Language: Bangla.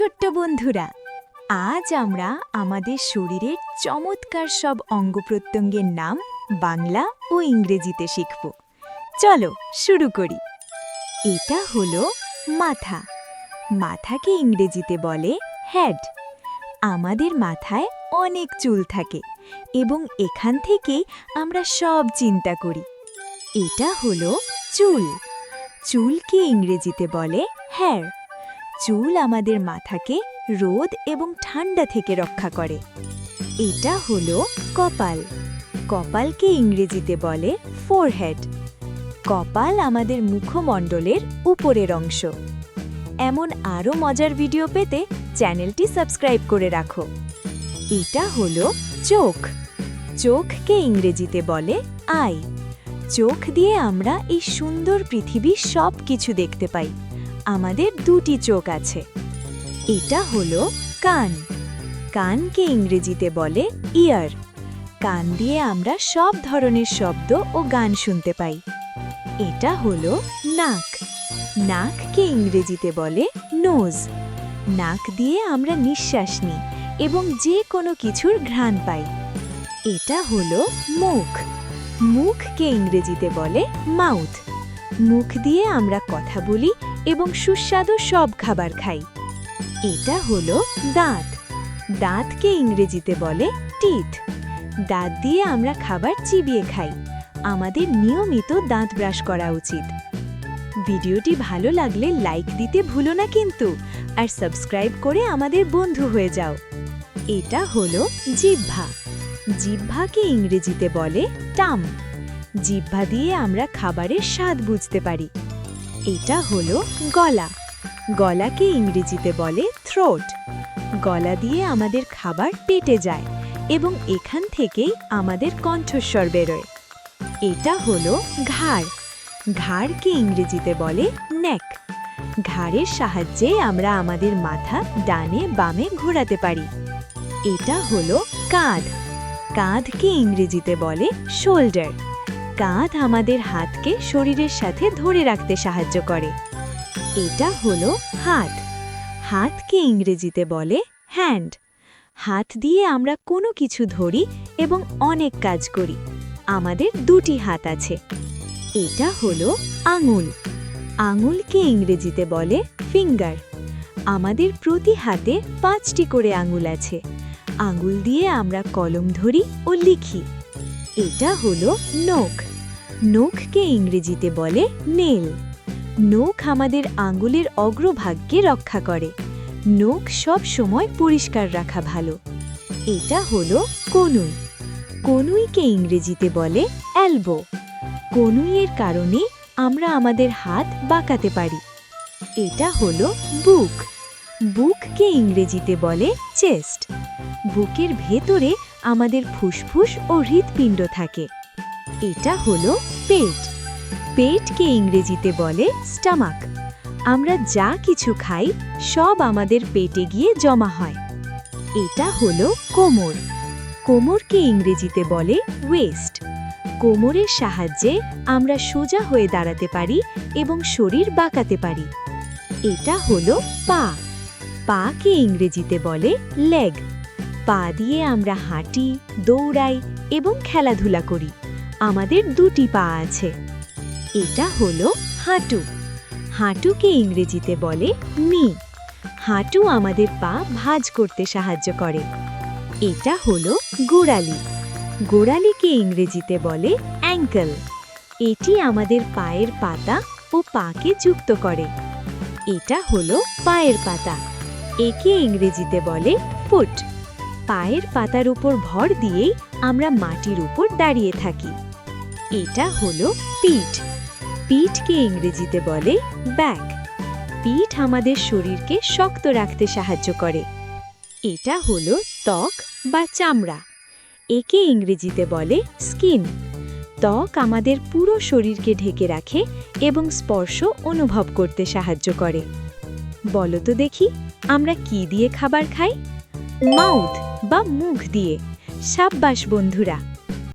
ছোট্ট বন্ধুরা, আজ আমরা আমাদের শরীরের চমৎকার সব অঙ্গ-প্রত্যঙ্গের নাম বাংলা ও ইংরেজিতে শিখব। চলো শুরু করি। এটা হলো মাথা। মাথাকে ইংরেজিতে বলে হেড। আমাদের মাথায় অনেক চুল থাকে এবং এখান থেকেই আমরা সব চিন্তা করি। এটা হলো চুল। চুলকে ইংরেজিতে বলে হেয়ার। চুল আমাদের মাথাকে রোদ এবং ঠান্ডা থেকে রক্ষা করে। এটা হলো কপাল। কপালকে ইংরেজিতে বলে ফোরহেড। কপাল আমাদের মুখমণ্ডলের উপরের অংশ। এমন আরও মজার ভিডিও পেতে চ্যানেলটি সাবস্ক্রাইব করে রাখো। এটা হলো চোখ। চোখকে ইংরেজিতে বলে আই। চোখ দিয়ে আমরা এই সুন্দর পৃথিবীর সব কিছু দেখতে পাই। আমাদের দুটি চোখ আছে। এটা হলো কান। কানকে ইংরেজিতে বলে ইয়ার। কান দিয়ে আমরা সব ধরনের শব্দ ও গান শুনতে পাই। এটা হলো নাক। নাককে ইংরেজিতে বলে নোজ। নাক দিয়ে আমরা নিঃশ্বাস নিই এবং যে কোনো কিছুর ঘ্রাণ পাই। এটা হলো মুখ। মুখকে ইংরেজিতে বলে মাউথ। মুখ দিয়ে আমরা কথা বলি এবং সুস্বাদু সব খাবার খাই। এটা হলো দাঁত। দাঁতকে ইংরেজিতে বলে টিথ। দাঁত দিয়ে আমরা খাবার চিবিয়ে খাই। আমাদের নিয়মিত দাঁত ব্রাশ করা উচিত। ভিডিওটি ভালো লাগলে লাইক দিতে ভুলো না কিন্তু, আর সাবস্ক্রাইব করে আমাদের বন্ধু হয়ে যাও। এটা হলো জিহ্বা। জিহ্বাকে ইংরেজিতে বলে টাম। জিহ্বা দিয়ে আমরা খাবারের স্বাদ বুঝতে পারি। এটা হলো গলা। গলাকে ইংরেজিতে বলে থ্রোট। গলা দিয়ে আমাদের খাবার পেটে যায় এবং এখান থেকেই আমাদের কণ্ঠস্বর বেরোয়। এটা হলো ঘাড়। ঘাড়কে ইংরেজিতে বলে নেক। ঘাড়ের সাহায্যে আমরা আমাদের মাথা ডানে বামে ঘোরাতে পারি। এটা হলো কাঁধ। কাঁধকে ইংরেজিতে বলে শোল্ডার। কাঁধ আমাদের হাতকে শরীরের সাথে ধরে রাখতে সাহায্য করে। এটা হলো হাত। হাতকে ইংরেজিতে বলে হ্যান্ড। হাত দিয়ে আমরা কোনো কিছু ধরি এবং অনেক কাজ করি। আমাদের দুটি হাত আছে। এটা হলো আঙুল। আঙুলকে ইংরেজিতে বলে ফিঙ্গার। আমাদের প্রতি হাতে 5টি করে আঙুল আছে। আঙুল দিয়ে আমরা কলম ধরি ও লিখি। এটা হলো নখ। নখকে ইংরেজিতে বলে নেল। নখ আমাদের আঙুলের অগ্রভাগকে রক্ষা করে। নখ সব সময় পরিষ্কার রাখা ভালো। এটা হলো কনুই। কনুইকে ইংরেজিতে বলে এলবো। কনুইয়ের কারণে আমরা আমাদের হাত বাঁকাতে পারি। এটা হলো বুক। বুককে ইংরেজিতে বলে চেস্ট। বুকের ভেতরে আমাদের ফুসফুস ও হৃৎপিণ্ড থাকে। এটা হলো পেট। পেটকে ইংরেজিতে বলে স্টামাক। আমরা যা কিছু খাই সব আমাদের পেটে গিয়ে জমা হয়। এটা হলো কোমর। কোমরকে ইংরেজিতে বলে ওয়েস্ট। কোমরের সাহায্যে আমরা সোজা হয়ে দাঁড়াতে পারি এবং শরীর বাঁকাতে পারি। এটা হলো পা। পাকে ইংরেজিতে বলে লেগ। পা দিয়ে আমরা হাঁটি, দৌড়াই এবং খেলাধুলা করি। আমাদের দুটি পা আছে। এটা হলো হাঁটু। হাঁটুকে ইংরেজিতে বলে নি। হাঁটু আমাদের পা ভাঁজ করতে সাহায্য করে। এটা হলো গোড়ালি। গোড়ালিকে ইংরেজিতে বলে অ্যাঙ্কেল। এটি আমাদের পায়ের পাতা ও পাকে যুক্ত করে। এটা হলো পায়ের পাতা। একে ইংরেজিতে বলে ফুট। পায়ের পাতার উপর ভর দিয়েই আমরা মাটির উপর দাঁড়িয়ে থাকি। এটা হলো পিঠ। পিঠকে ইংরেজিতে বলে ব্যাক। পিঠ আমাদের শরীরকে শক্ত রাখতে সাহায্য করে। এটা হলো ত্বক বা চামড়া। একে ইংরেজিতে বলে স্কিন। ত্বক আমাদের পুরো শরীরকে ঢেকে রাখে এবং স্পর্শ অনুভব করতে সাহায্য করে। বলো তো দেখি, আমরা কি দিয়ে খাবার খাই? মাউথ বা মুখ দিয়ে। সাব্বাস বন্ধুরা।